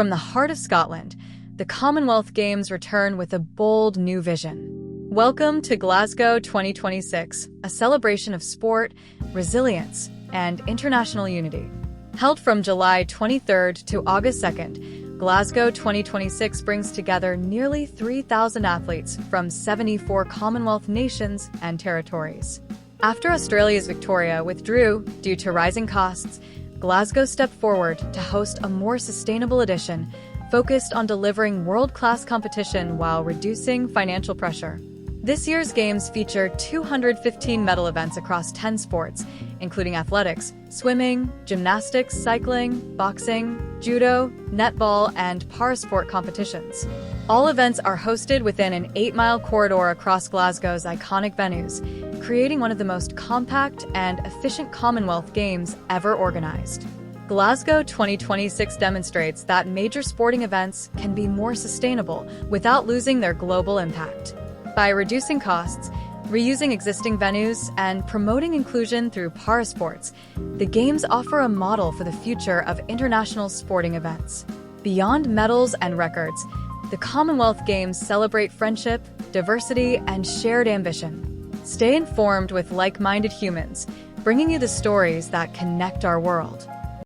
From the heart of Scotland, the Commonwealth Games return with a bold new vision. Welcome to Glasgow 2026, a celebration of sport, resilience, and international unity. Held from July 23rd to August 2nd, Glasgow 2026 brings together nearly 3,000 athletes from 74 Commonwealth nations and territories. After Australia's Victoria withdrew due to rising costs, Glasgow stepped forward to host a more sustainable edition focused on delivering world-class competition while reducing financial pressure. This year's Games feature 215 medal events across 10 sports, including athletics, swimming, gymnastics, cycling, boxing, judo, netball, and parasport competitions. All events are hosted within an 8-mile corridor across Glasgow's iconic venues, creating one of the most compact and efficient Commonwealth Games ever organized. Glasgow 2026 demonstrates that major sporting events can be more sustainable without losing their global impact. By reducing costs, reusing existing venues, and promoting inclusion through parasports, the Games offer a model for the future of international sporting events. Beyond medals and records, the Commonwealth Games celebrate friendship, diversity, and shared ambition. Stay informed with like-minded humans, bringing you the stories that connect our world.